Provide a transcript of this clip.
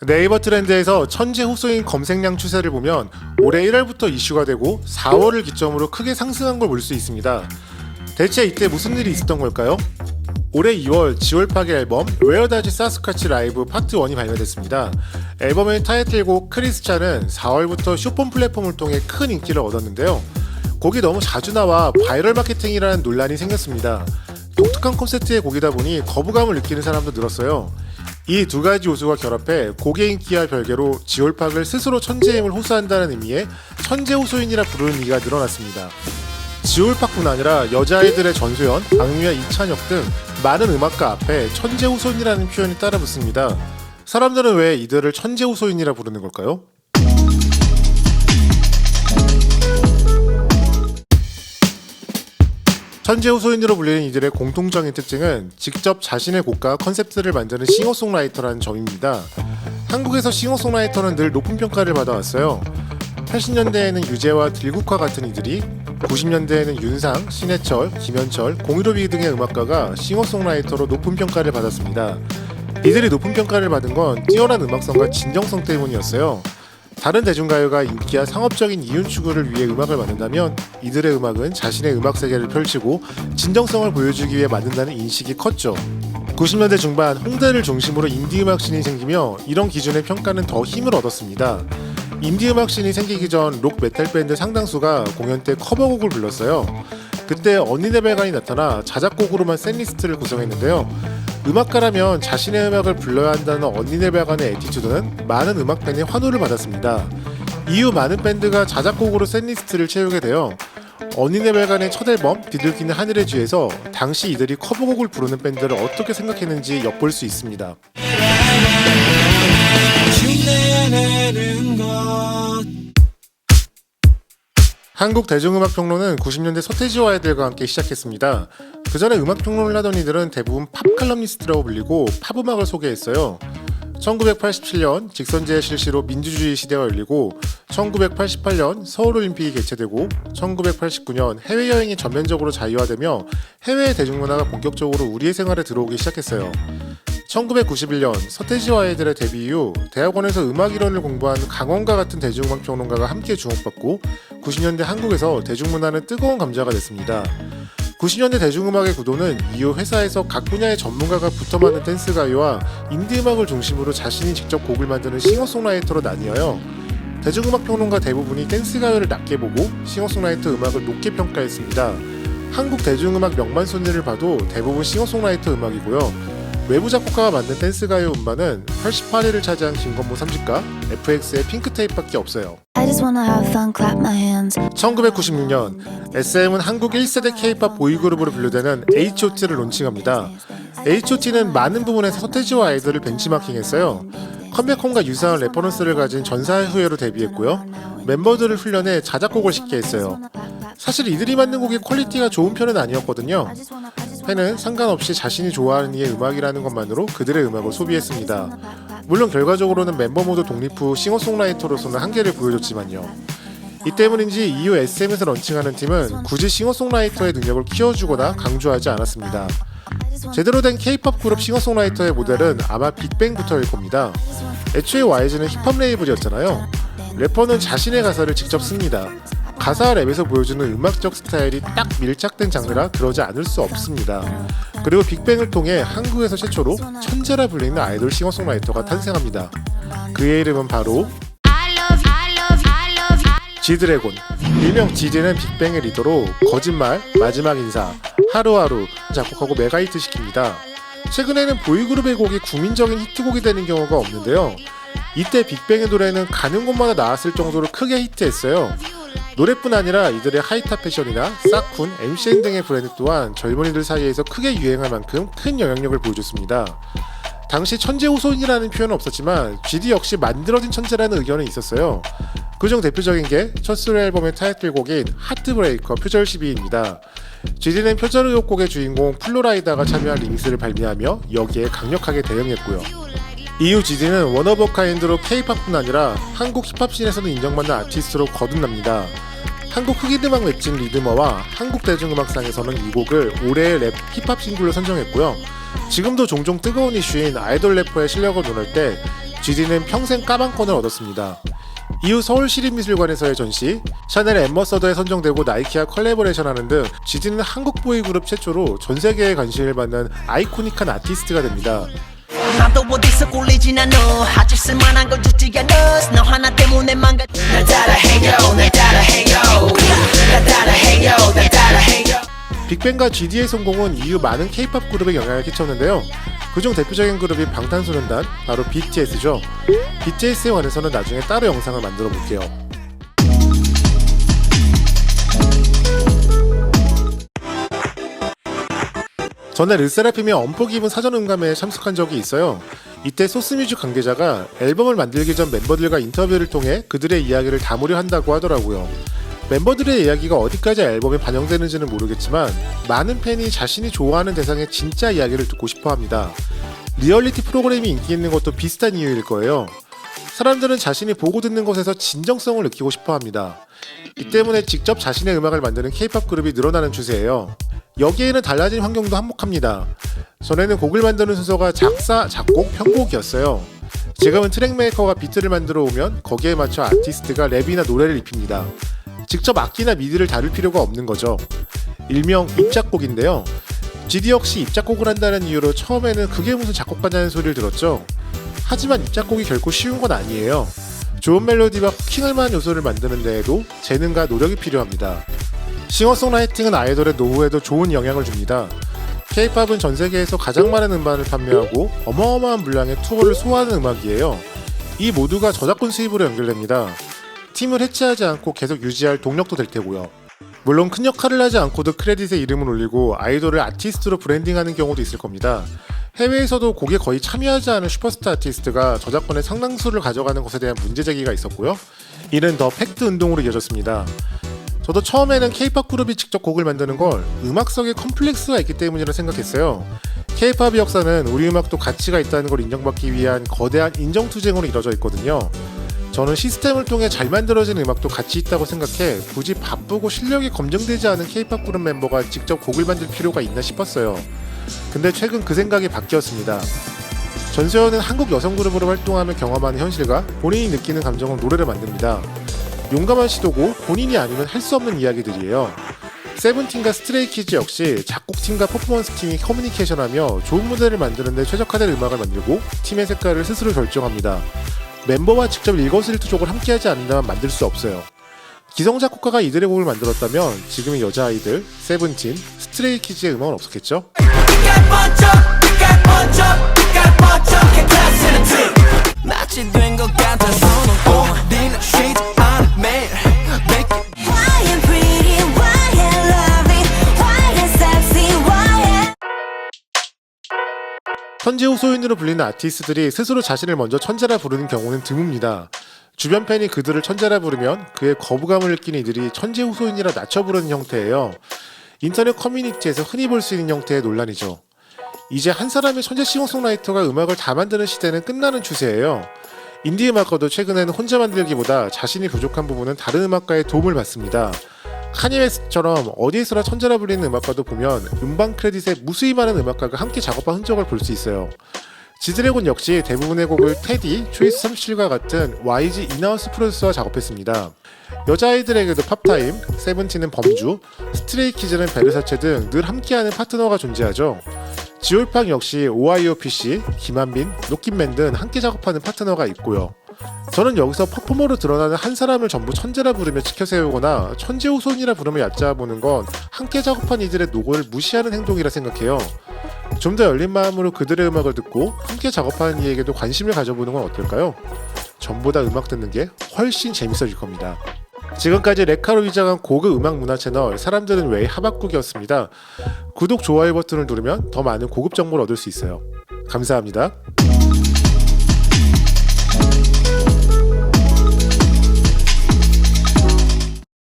네이버 트렌드에서 천재 호소인 검색량 추세를 보면 올해 1월부터 이슈가 되고 4월을 기점으로 크게 상승한 걸 볼 수 있습니다. 대체 이때 무슨 일이 있었던 걸까요? 올해 2월 지올파의 앨범 Where Does Sasquatch Live 파트 1이 발매됐습니다. 앨범의 타이틀곡 크리스찬은 4월부터 쇼폰 플랫폼을 통해 큰 인기를 얻었는데요. 곡이 너무 자주 나와 바이럴 마케팅이라는 논란이 생겼습니다. 독특한 콘셉트의 곡이다 보니 거부감을 느끼는 사람도 늘었어요. 이 두 가지 요소가 결합해 곡의 인기와 별개로 지올팍을 스스로 천재임을 호소한다는 의미의 천재 호소인이라 부르는 이가 늘어났습니다. 지올팍뿐 아니라 여자아이들의 전소연, 악뮤와 이찬혁 등 많은 음악가 앞에 천재 호소인이라는 표현이 따라붙습니다. 사람들은 왜 이들을 천재 호소인이라 부르는 걸까요? 천재 호소인으로 불리는 이들의 공통적인 특징은 직접 자신의 곡과 컨셉트를 만드는 싱어송라이터라는 점입니다. 한국에서 싱어송라이터는 늘 높은 평가를 받아왔어요. 80년대에는 유재와 들국화 같은 이들이, 90년대에는 윤상, 신해철, 김현철, 015B 등의 음악가가 싱어송라이터로 높은 평가를 받았습니다. 이들이 높은 평가를 받은 건 뛰어난 음악성과 진정성 때문이었어요. 다른 대중가요가 인기와 상업적인 이윤 추구를 위해 음악을 만든다면 이들의 음악은 자신의 음악 세계를 펼치고 진정성을 보여주기 위해 만든다는 인식이 컸죠. 90년대 중반 홍대를 중심으로 인디 음악 씬이 생기며 이런 기준의 평가는 더 힘을 얻었습니다. 인디 음악 씬이 생기기 전 록 메탈 밴드 상당수가 공연 때 커버곡을 불렀어요. 그때 언니네벨간이 나타나 자작곡으로만 셋리스트를 구성했는데요. 음악가라면 자신의 음악을 불러야 한다는 언니네벨간의 애티튜드는 많은 음악 팬의 환호를 받았습니다. 이후 많은 밴드가 자작곡으로 셋리스트를 채우게 되어 언니네벨간의 첫 앨범 비둘기는 하늘의 쥐에서 당시 이들이 커버곡을 부르는 밴드를 어떻게 생각했는지 엿볼 수 있습니다. 한국 대중음악평론은 90년대 서태지와 아이들과 함께 시작했습니다. 그 전에 음악평론을 하던 이들은 대부분 팝 칼럼니스트라고 불리고 팝음악을 소개했어요. 1987년 직선제의 실시로 민주주의 시대가 열리고 1988년 서울올림픽이 개최되고 1989년 해외여행이 전면적으로 자유화되며 해외의 대중문화가 본격적으로 우리의 생활에 들어오기 시작했어요. 1991년 서태지와 아이들의 데뷔 이후 대학원에서 음악 이론을 공부한 강원과 같은 대중음악 평론가가 함께 주목받고 90년대 한국에서 대중문화는 뜨거운 감자가 됐습니다. 90년대 대중음악의 구도는 이후 회사에서 각 분야의 전문가가 붙어맞는 댄스가요와 인디음악을 중심으로 자신이 직접 곡을 만드는 싱어송라이터로 나뉘어요. 대중음악 평론가 대부분이 댄스가요를 낮게 보고 싱어송라이터 음악을 높게 평가했습니다. 한국 대중음악 명반 순위를 봐도 대부분 싱어송라이터 음악이고요. 외부 작곡가가 만든 댄스가요 음반은 88위를 차지한 김건모 3집과 FX의 핑크테이프밖에 없어요. 1996년 SM은 한국 1세대 K-POP 보이그룹으로 분류되는 H.O.T를 론칭합니다. H.O.T는 많은 부분에서 서태지와 아이들을 벤치마킹했어요. 컴백홈과 유사한 레퍼런스를 가진 전사의 후예로 데뷔했고요. 멤버들을 훈련해 자작곡을 쉽게 했어요. 사실 이들이 만든 곡의 퀄리티가 좋은 편은 아니었거든요. 팬은 상관없이 자신이 좋아하는 이의 음악이라는 것만으로 그들의 음악을 소비했습니다. 물론 결과적으로는 멤버 모두 독립 후 싱어송라이터로서는 한계를 보여줬지만요. 이 때문인지 이후 SM에서 런칭하는 팀은 굳이 싱어송라이터의 능력을 키워주거나 강조하지 않았습니다. 제대로 된 K-POP 그룹 싱어송라이터의 모델은 아마 빅뱅부터일 겁니다. 애초에 YG는 힙합 레이블이었잖아요. 래퍼는 자신의 가사를 직접 씁니다. 가사 랩에서 보여주는 음악적 스타일이 딱 밀착된 장르라 그러지 않을 수 없습니다. 그리고 빅뱅을 통해 한국에서 최초로 천재라 불리는 아이돌 싱어송라이터가 탄생합니다. 그의 이름은 바로 지드래곤. 일명 지드는 빅뱅의 리더로 거짓말, 마지막 인사, 하루하루 작곡하고 메가히트 시킵니다. 최근에는 보이그룹의 곡이 국민적인 히트곡이 되는 경우가 없는데요. 이때 빅뱅의 노래는 가는 곳마다 나왔을 정도로 크게 히트했어요. 노래뿐 아니라 이들의 하이탑 패션이나 사쿤, MCN 등의 브랜드 또한 젊은이들 사이에서 크게 유행할 만큼 큰 영향력을 보여줬습니다. 당시 천재 호소인이라는 표현은 없었지만 GD 역시 만들어진 천재라는 의견은 있었어요. 그중 대표적인 게 첫 솔로 앨범의 타이틀곡인 하트브레이커 표절 12입니다. GD는 표절 의혹 곡의 주인공 플로라이다가 참여한 리믹스를 발매하며 여기에 강력하게 대응했고요. 이후 GD는 원 오브 카인드로 K-POP뿐 아니라 한국 힙합씬에서도 인정받는 아티스트로 거듭납니다. 한국 흑인음악 웹진 리드머와 한국 대중음악상에서는 이 곡을 올해의 랩 힙합 싱글로 선정했고요. 지금도 종종 뜨거운 이슈인 아이돌 래퍼의 실력을 논할 때 GD는 평생 까방권을 얻었습니다. 이후 서울시립미술관에서의 전시, 샤넬 앰버서더에 선정되고 나이키와 컬래버레이션하는 등 GD는 한국 보이그룹 최초로 전 세계의 관심을 받는 아이코닉한 아티스트가 됩니다. 나도 어디서 꼴리진 않아 아직 쓸만한 건 주지 않아 너 하나 때문에만 날 따라해요 날 따라해요 날 따라해요 날 따라해요. 빅뱅과 GD의 성공은 이후 많은 K-POP 그룹에 영향을 끼쳤는데요. 그중 대표적인 그룹이 방탄소년단, 바로 BTS죠. BTS에 관해서는 나중에 따로 영상을 만들어 볼게요. 전에 르세라핌이 엄포 기분 사전 음감회에 참석한 적이 있어요. 이때 소스뮤직 관계자가 앨범을 만들기 전 멤버들과 인터뷰를 통해 그들의 이야기를 담으려 한다고 하더라고요. 멤버들의 이야기가 어디까지 앨범에 반영되는지는 모르겠지만 많은 팬이 자신이 좋아하는 대상의 진짜 이야기를 듣고 싶어 합니다. 리얼리티 프로그램이 인기 있는 것도 비슷한 이유일 거예요. 사람들은 자신이 보고 듣는 것에서 진정성을 느끼고 싶어 합니다. 이 때문에 직접 자신의 음악을 만드는 K-POP 그룹이 늘어나는 추세예요. 여기에는 달라진 환경도 한몫합니다. 전에는 곡을 만드는 순서가 작사, 작곡, 편곡이었어요. 지금은 트랙 메이커가 비트를 만들어 오면 거기에 맞춰 아티스트가 랩이나 노래를 입힙니다. 직접 악기나 미디를 다룰 필요가 없는 거죠. 일명 입작곡인데요. GD 역시 입작곡을 한다는 이유로 처음에는 그게 무슨 작곡가냐는 소리를 들었죠. 하지만 입작곡이 결코 쉬운 건 아니에요. 좋은 멜로디와 후킹할 만한 요소를 만드는 데에도 재능과 노력이 필요합니다. 싱어송라이팅은 아이돌의 노후에도 좋은 영향을 줍니다. K-POP은 전 세계에서 가장 많은 음반을 판매하고 어마어마한 분량의 투어를 소화하는 음악이에요. 이 모두가 저작권 수입으로 연결됩니다. 팀을 해체하지 않고 계속 유지할 동력도 될 테고요. 물론 큰 역할을 하지 않고도 크레딧에 이름을 올리고 아이돌을 아티스트로 브랜딩하는 경우도 있을 겁니다. 해외에서도 곡에 거의 참여하지 않은 슈퍼스타 아티스트가 저작권의 상당수를 가져가는 것에 대한 문제 제기가 있었고요. 이는 더 팩트 운동으로 이어졌습니다. 저도 처음에는 K-POP 그룹이 직접 곡을 만드는 걸 음악성에 컴플렉스가 있기 때문이라 생각했어요. K-POP의 역사는 우리 음악도 가치가 있다는 걸 인정받기 위한 거대한 인정투쟁으로 이뤄져 있거든요. 저는 시스템을 통해 잘 만들어진 음악도 가치 있다고 생각해 굳이 바쁘고 실력이 검증되지 않은 K-POP 그룹 멤버가 직접 곡을 만들 필요가 있나 싶었어요. 근데 최근 그 생각이 바뀌었습니다. 전소연은 한국 여성 그룹으로 활동하며 경험하는 현실과 본인이 느끼는 감정으로 노래를 만듭니다. 용감한 시도고 본인이 아니면 할 수 없는 이야기들이에요. 세븐틴과 스트레이키즈 역시 작곡팀과 퍼포먼스팀이 커뮤니케이션하며 좋은 무대를 만드는 데 최적화된 음악을 만들고 팀의 색깔을 스스로 결정합니다. 멤버와 직접 일거수일투족을 함께하지 않는다면 만들 수 없어요. 기성 작곡가가 이들의 곡을 만들었다면 지금의 여자아이들, 세븐틴, 스트레이키즈의 음악은 없었겠죠? 마치 된 것 같아 손을 어디나 쉬지 않아 매일 Why I'm pretty, why I'm lovely, why I'm sexy, why I'm 천재호소인으로 불리는 아티스트들이 스스로 자신을 먼저 천재라 부르는 경우는 드뭅니다. 주변 팬이 그들을 천재라 부르면 그의 거부감을 느낀 이들이 천재호소인이라 낮춰 부르는 형태예요. 인터넷 커뮤니티에서 흔히 볼 수 있는 형태의 논란이죠. 이제 한 사람의 천재 싱어송라이터가 음악을 다 만드는 시대는 끝나는 추세예요. 인디 음악가도 최근에는 혼자 만들기보다 자신이 부족한 부분은 다른 음악가의 도움을 받습니다. 카니 웨스트처럼 어디에서나 천재라 불리는 음악가도 보면 음반 크레딧에 무수히 많은 음악가가 함께 작업한 흔적을 볼 수 있어요. 지드래곤 역시 대부분의 곡을 테디, 초이스 37과 같은 YG 인하우스 프로듀서와 작업했습니다. 여자아이들에게도 팝타임, 세븐틴은 범주, 스트레이키즈는 베르사체 등 늘 함께하는 파트너가 존재하죠. 지올팡 역시 OIOPC, 김한빈, 로켓맨 등 함께 작업하는 파트너가 있고요. 저는 여기서 퍼포머로 드러나는 한 사람을 전부 천재라 부르며 치켜세우거나 천재호손이라 부르며 얕잡아보는 건 함께 작업한 이들의 노고를 무시하는 행동이라 생각해요. 좀 더 열린 마음으로 그들의 음악을 듣고 함께 작업하는 이에게도 관심을 가져보는 건 어떨까요? 전보다 음악 듣는 게 훨씬 재밌어질 겁니다. 지금까지 레카로 위장한 고급 음악 문화 채널 사람들은 왜 하박국이었습니다. 구독, 좋아요 버튼을 누르면 더 많은 고급 정보를 얻을 수 있어요. 감사합니다.